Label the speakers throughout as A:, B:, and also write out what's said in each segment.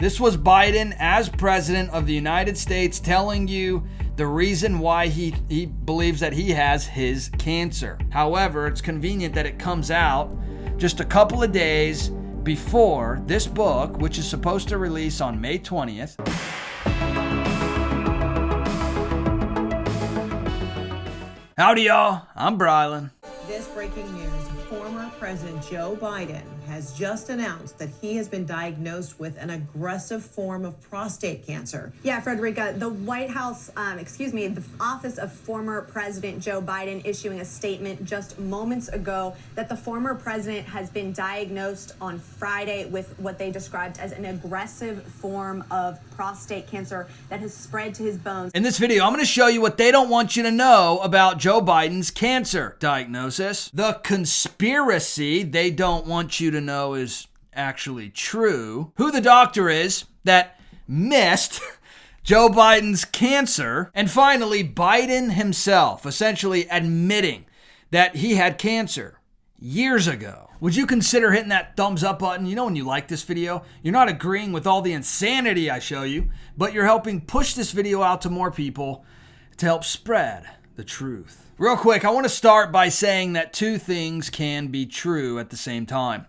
A: This was Biden as president of the United States telling you the reason why he believes that he has his cancer. However, it's convenient that it comes out just a couple of days before this book, which is supposed to release on May 20th. Howdy, y'all. I'm Brylan.
B: This breaking news, former President Joe Biden has just announced that he has been diagnosed with an aggressive form of prostate cancer.
C: Yeah, Frederica, the White House, the office of former President Joe Biden issuing a statement just moments ago that the former president has been diagnosed on Friday with what they described as an aggressive form of prostate cancer that has spread to his bones.
A: In this video, I'm going to show you what they don't want you to know about Joe Biden's cancer diagnosis. The conspiracy they don't want you to know is actually true. Who the doctor is that missed Joe Biden's cancer. And finally, Biden himself essentially admitting that he had cancer years ago. Would you consider hitting that thumbs up button? You know when you like this video, you're not agreeing with all the insanity I show you, but you're helping push this video out to more people to help spread the truth. Real quick, I want to start by saying that two things can be true at the same time.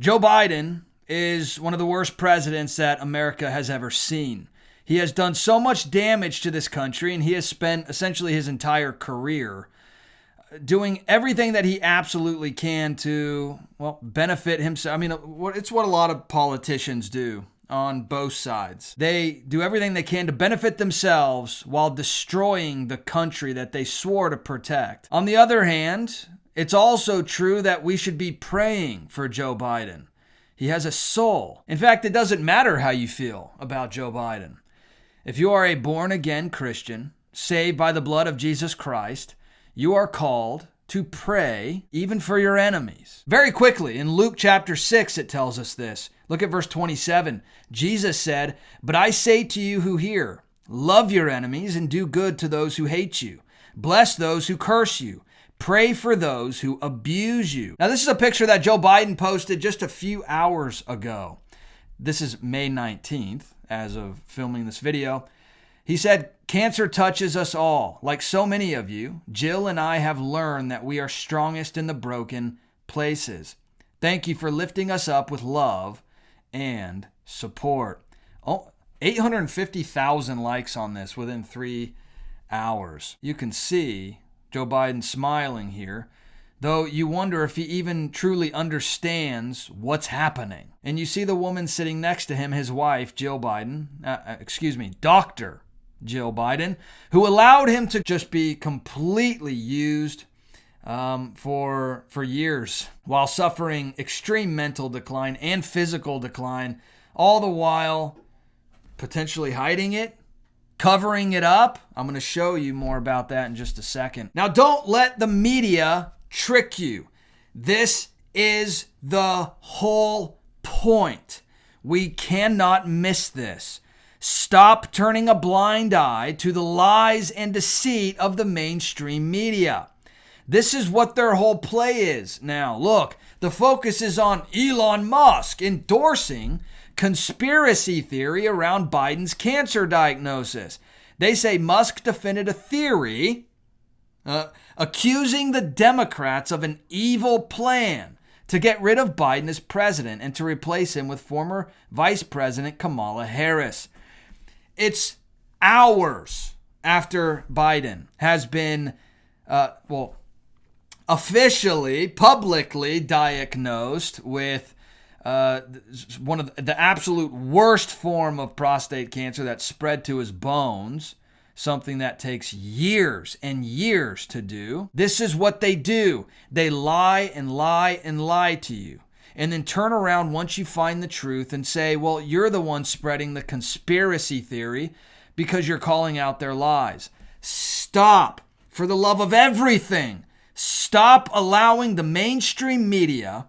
A: Joe Biden is one of the worst presidents that America has ever seen. He has done so much damage to this country, and he has spent essentially his entire career doing everything that he absolutely can to, benefit himself. I mean, it's what a lot of politicians do on both sides. They do everything they can to benefit themselves while destroying the country that they swore to protect. On the other hand, it's also true that we should be praying for Joe Biden. He has a soul. In fact, it doesn't matter how you feel about Joe Biden. If you are a born-again Christian, saved by the blood of Jesus Christ, you are called to pray even for your enemies. Very quickly, in Luke chapter 6, it tells us this. Look at verse 27. Jesus said, "But I say to you who hear, love your enemies and do good to those who hate you. Bless those who curse you. Pray for those who abuse you." Now, this is a picture that Joe Biden posted just a few hours ago. This is May 19th, as of filming this video. He said, "Cancer touches us all. Like so many of you, Jill and I have learned that we are strongest in the broken places. Thank you for lifting us up with love and support." 850,000 likes on this within 3 hours. You can see Joe Biden smiling here, though you wonder if he even truly understands what's happening. And you see the woman sitting next to him, his wife, Jill Biden, Dr. Jill Biden, who allowed him to just be completely used for years while suffering extreme mental decline and physical decline, all the while potentially hiding it, covering it up. I'm going to show you more about that in just a second. Now, don't let the media trick you. This is the whole point. We cannot miss this. Stop turning a blind eye to the lies and deceit of the mainstream media. This is what their whole play is. Now, look, the focus is on Elon Musk endorsing conspiracy theory around Biden's cancer diagnosis. They say Musk defended a theory accusing the Democrats of an evil plan to get rid of Biden as president and to replace him with former Vice President Kamala Harris. It's hours after Biden has been, officially, publicly diagnosed with one of the absolute worst form of prostate cancer that spread to his bones, something that takes years and years to do. This is what they do. They lie and lie and lie to you, and then turn around once you find the truth and say, well, you're the one spreading the conspiracy theory because you're calling out their lies. Stop. For the love of everything, stop allowing the mainstream media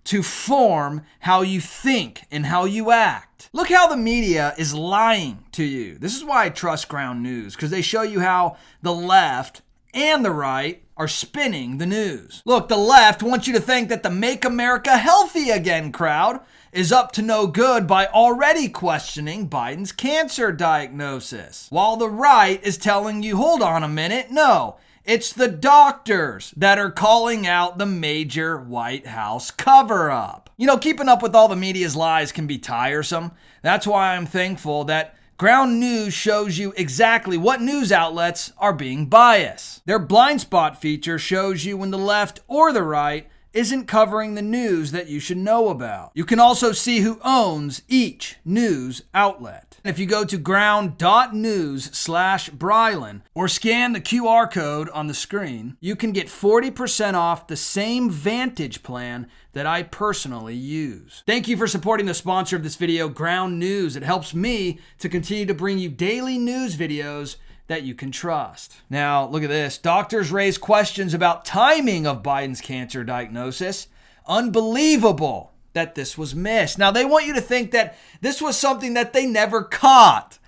A: to form how you think and how you act. Look how the media is lying to you. This is why I trust Ground News, because they show you how the left and the right are spinning the news. Look, the left wants you to think that the Make America Healthy Again crowd is up to no good by already questioning Biden's cancer diagnosis, while the right is telling you, hold on a minute, no, it's the doctors that are calling out the major White House cover-up. You know, keeping up with all the media's lies can be tiresome. That's why I'm thankful that Ground News shows you exactly what news outlets are being biased. Their blind spot feature shows you when the left or the right isn't covering the news that you should know about. You can also see who owns each news outlet. If you go to ground.news/Brylan or scan the QR code on the screen, you can get 40% off the same Vantage plan that I personally use. Thank you for supporting the sponsor of this video, Ground News. It helps me to continue to bring you daily news videos that you can trust. Now, look at this. Doctors raise questions about timing of Biden's cancer diagnosis. Unbelievable that this was missed. Now, they want you to think that this was something that they never caught.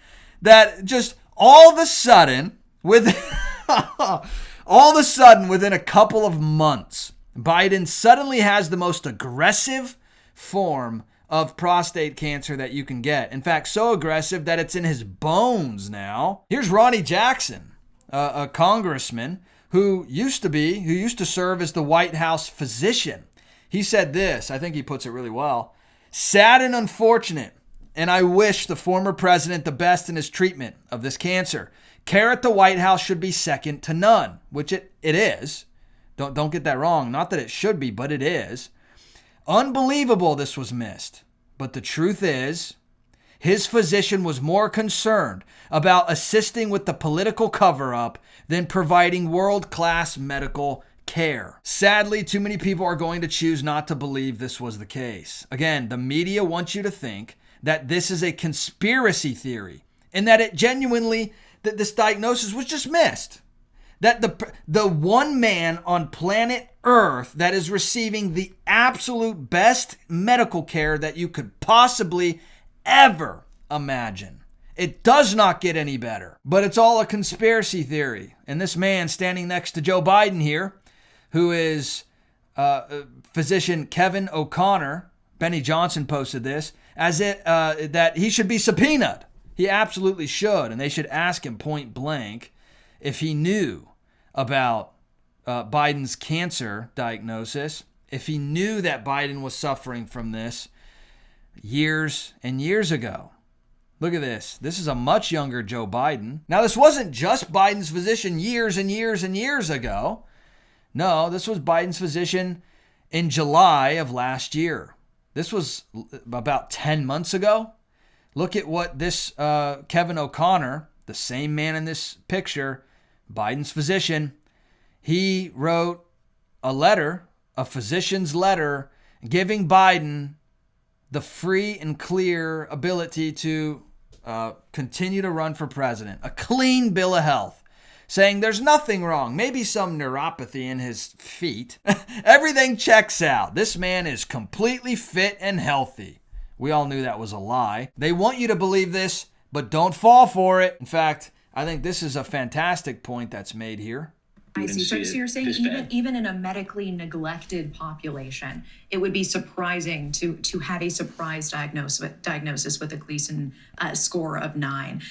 A: That just all of a sudden, within a couple of months, Biden suddenly has the most aggressive form of prostate cancer that you can get. In fact, so aggressive that it's in his bones now. Here's Ronny Jackson, a congressman who used to serve as the White House physician. He said this, I think he puts it really well. Sad and unfortunate, and I wish the former president the best in his treatment of this cancer. Care at the White House should be second to none, which it is. Don't get that wrong. Not that it should be, but it is. Unbelievable this was missed. But the truth is, his physician was more concerned about assisting with the political cover-up than providing world-class medical care. Sadly, too many people are going to choose not to believe this was the case. Again, the media wants you to think that this is a conspiracy theory and that it genuinely, that this diagnosis was just missed. That the one man on planet Earth that is receiving the absolute best medical care that you could possibly ever imagine. It does not get any better, but it's all a conspiracy theory. And this man standing next to Joe Biden here, who is physician Kevin O'Connor, Benny Johnson posted this, as that he should be subpoenaed. He absolutely should, and they should ask him point blank if he knew about Biden's cancer diagnosis, if he knew that Biden was suffering from this years and years ago. Look at this. This is a much younger Joe Biden. Now, this wasn't just Biden's physician years and years and years ago. No, this was Biden's physician in July of last year. This was about 10 months ago. Look at what this Kevin O'Connor, the same man in this picture, Biden's physician, he wrote a letter, a physician's letter, giving Biden the free and clear ability to continue to run for president. A clean bill of health, saying there's nothing wrong. Maybe some neuropathy in his feet. Everything checks out. This man is completely fit and healthy. We all knew that was a lie. They want you to believe this, but don't fall for it. In fact, I think this is a fantastic point that's made here.
D: I see. So you're saying even in a medically neglected population, it would be surprising to have a surprise diagnosis with a Gleason score of 9.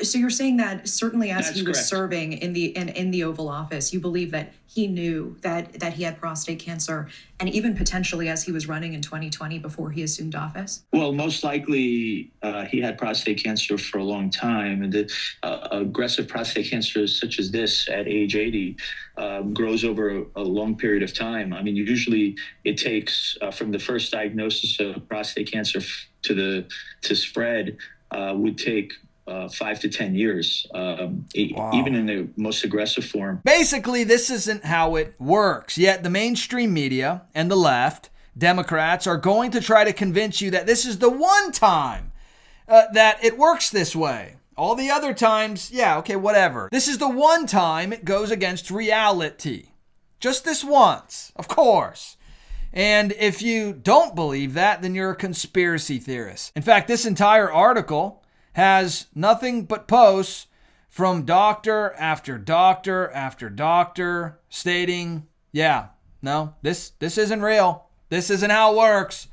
D: So you're saying that certainly as he was serving in the Oval Office, you believe that he knew that he had prostate cancer, and even potentially as he was running in 2020 before he assumed office?
E: Well, most likely he had prostate cancer for a long time, and the aggressive prostate cancer such as this at age 80 grows over a long period of time. I mean, usually it takes from the first diagnosis of prostate cancer to spread would take 5 to 10 years, even in the most aggressive form.
A: Basically, this isn't how it works. Yet the mainstream media and the left, Democrats, are going to try to convince you that this is the one time that it works this way. All the other times, yeah, okay, whatever. This is the one time it goes against reality. Just this once, of course. And if you don't believe that, then you're a conspiracy theorist. In fact, this entire article has nothing but posts from doctor after doctor after doctor stating, yeah, no, this isn't real. This isn't how it works.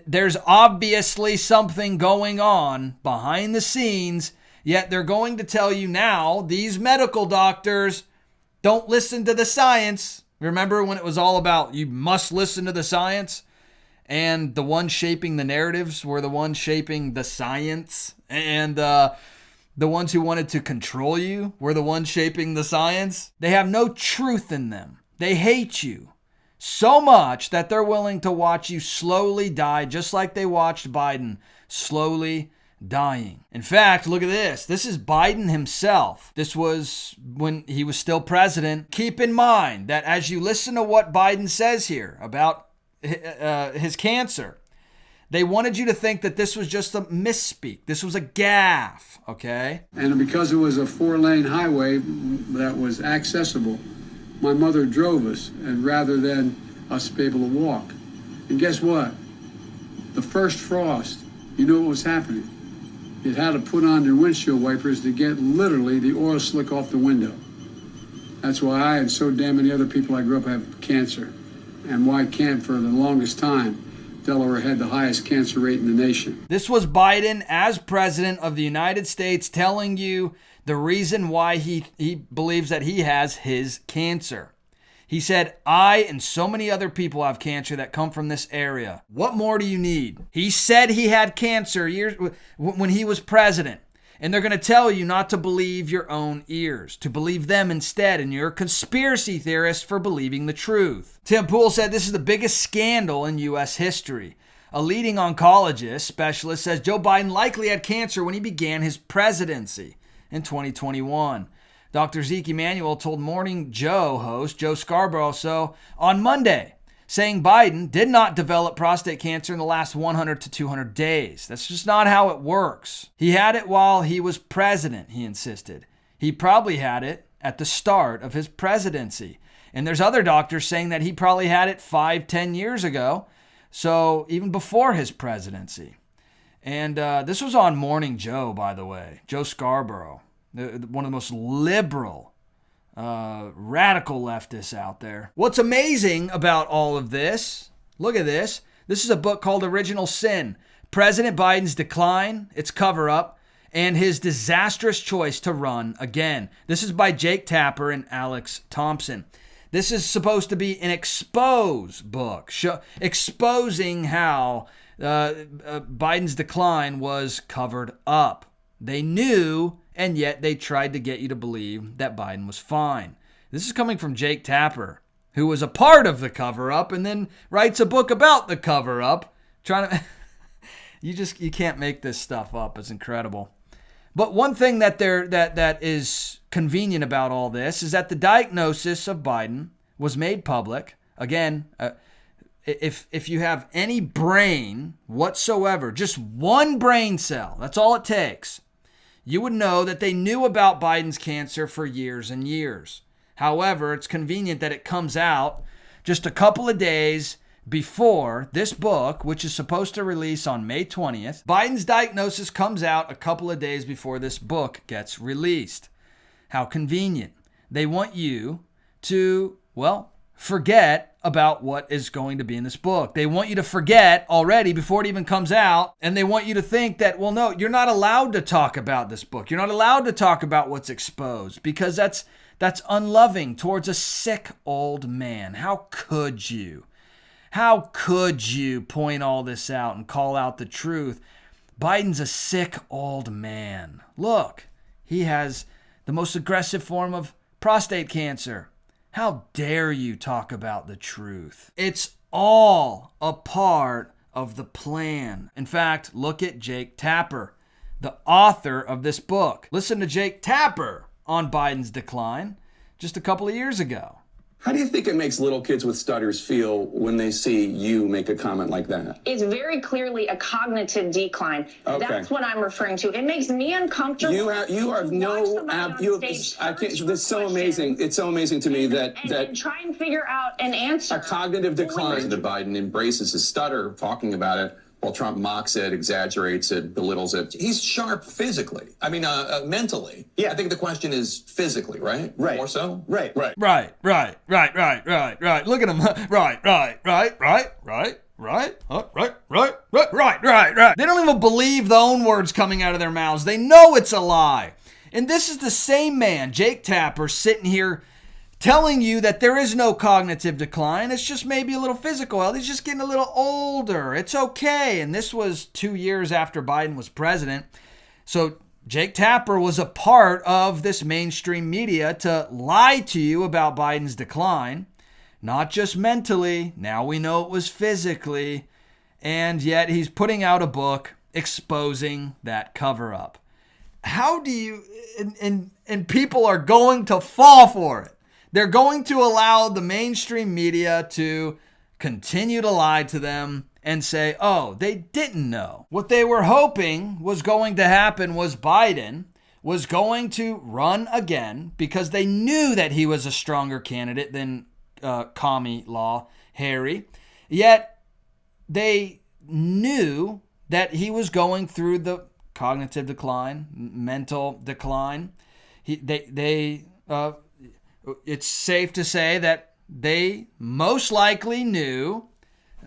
A: There's obviously something going on behind the scenes, yet they're going to tell you now, these medical doctors, don't listen to the science. Remember when it was all about you must listen to the science? And the ones shaping the narratives were the ones shaping the science. And the ones who wanted to control you were the ones shaping the science. They have no truth in them. They hate you so much that they're willing to watch you slowly die, just like they watched Biden slowly dying. In fact, look at this. This is Biden himself. This was when he was still president. Keep in mind that as you listen to what Biden says here about his cancer, they wanted you to think that this was just a misspeak. This was a gaffe, okay?
F: And because it was a 4-lane highway that was accessible, my mother drove us, and rather than us be able to walk. And guess what? The first frost, you know what was happening? It had to put on their windshield wipers to get literally the oil slick off the window. That's why I and so damn many other people I grew up have cancer. And why can't, for the longest time, Delaware had the highest cancer rate in the nation.
A: This was Biden as president of the United States telling you the reason why he believes that he has his cancer. He said, I and so many other people have cancer that come from this area. What more do you need? He said he had cancer when he was president. And they're going to tell you not to believe your own ears, to believe them instead, and you're a conspiracy theorist for believing the truth. Tim Pool said this is the biggest scandal in U.S. history. A leading oncologist specialist says Joe Biden likely had cancer when he began his presidency in 2021. Dr. Zeke Emanuel told Morning Joe host Joe Scarborough so on Monday, saying Biden did not develop prostate cancer in the last 100 to 200 days. That's just not how it works. He had it while he was president, he insisted. He probably had it at the start of his presidency. And there's other doctors saying that he probably had it 5-10 years ago, so even before his presidency. And this was on Morning Joe, by the way, Joe Scarborough, one of the most liberal radical leftists out there. What's amazing about all of this, look at this. This is a book called Original Sin, President Biden's Decline, its cover-up, and his disastrous choice to run again. This is by Jake Tapper and Alex Thompson. This is supposed to be an expose book, exposing how Biden's decline was covered up. They knew, and yet they tried to get you to believe that Biden was fine. This is coming from Jake Tapper, who was a part of the cover-up and then writes a book about the cover-up. You can't make this stuff up. It's incredible. But one thing that is convenient about all this is that the diagnosis of Biden was made public. Again, if you have any brain whatsoever, just one brain cell, that's all it takes, you would know that they knew about Biden's cancer for years and years. However, it's convenient that it comes out just a couple of days before this book, which is supposed to release on May 20th. Biden's diagnosis comes out a couple of days before this book gets released. How convenient. They want you to, forget about what is going to be in this book. They want you to forget already before it even comes out, and they want you to think that, no, you're not allowed to talk about this book. You're not allowed to talk about what's exposed because that's unloving towards a sick old man. How could you? How could you point all this out and call out the truth? Biden's a sick old man. Look, he has the most aggressive form of prostate cancer. How dare you talk about the truth? It's all a part of the plan. In fact, look at Jake Tapper, the author of this book. Listen to Jake Tapper on Biden's decline just a couple of years ago.
G: How do you think it makes little kids with stutters feel when they see you make a comment like that?
H: It's very clearly a cognitive decline.
G: Okay.
H: That's what I'm referring to. It makes me uncomfortable.
G: You have no. This is so amazing. It's so amazing to me that
H: try and figure out an answer.
G: A cognitive decline. President Biden embraces his stutter, talking about it, while Trump mocks it, exaggerates it, belittles it. He's sharp physically. I mean, mentally. Yeah. I think the question is physically, right? Right. More so? Right.
A: Right. Look at him. Right. Right. They don't even believe the own words coming out of their mouths. They know it's a lie. And this is the same man, Jake Tapper, sitting here telling you that there is no cognitive decline. It's just maybe a little physical health. He's just getting a little older. It's okay. And this was 2 years after Biden was president. So Jake Tapper was a part of this mainstream media to lie to you about Biden's decline. Not just mentally. Now we know it was physically. And yet he's putting out a book exposing that cover up. How do you... And people are going to fall for it. They're going to allow the mainstream media to continue to lie to them and say, oh, they didn't know. What they were hoping was going to happen was Biden was going to run again because they knew that he was a stronger candidate than commie law Harry. Yet they knew that he was going through the cognitive decline, mental decline. It's safe to say that they most likely knew,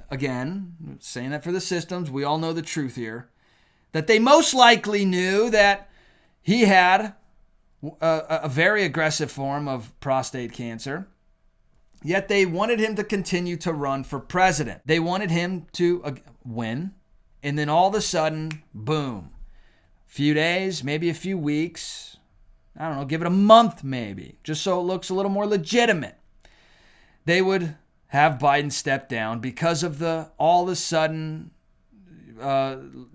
A: again, saying that for the systems, we all know the truth here, that they most likely knew that he had a very aggressive form of prostate cancer, yet they wanted him to continue to run for president. They wanted him to win, and then all of a sudden, boom, a few days, maybe a few weeks, I don't know, give it a month maybe, just so it looks a little more legitimate. They would have Biden step down because of the all of a sudden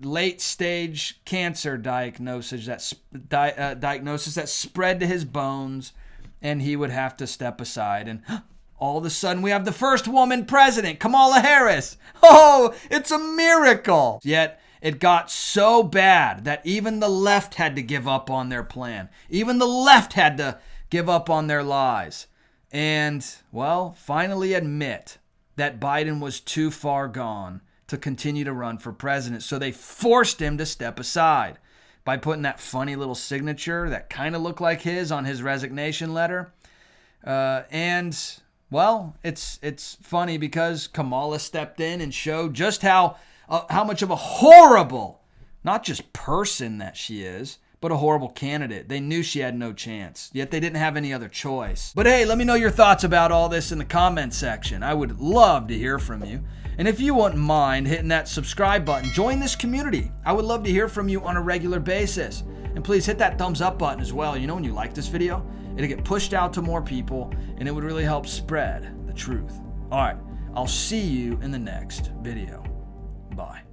A: late stage cancer diagnosis that spread to his bones, and he would have to step aside. And all of a sudden we have the first woman president, Kamala Harris. Oh, it's a miracle. Yet it got so bad that even the left had to give up on their plan. Even the left had to give up on their lies. And, well, finally admit that Biden was too far gone to continue to run for president. So they forced him to step aside by putting that funny little signature that kind of looked like his on his resignation letter. And, well, it's funny because Kamala stepped in and showed just how much of a horrible, not just person that she is, but a horrible candidate. They knew she had no chance, yet they didn't have any other choice. But hey, let me know your thoughts about all this in the comment section. I would love to hear from you. And if you wouldn't mind hitting that subscribe button, join this community. I would love to hear from you on a regular basis. And please hit that thumbs up button as well. You know, when you like this video, it'll get pushed out to more people, and it would really help spread the truth. All right, I'll see you in the next video. Bye.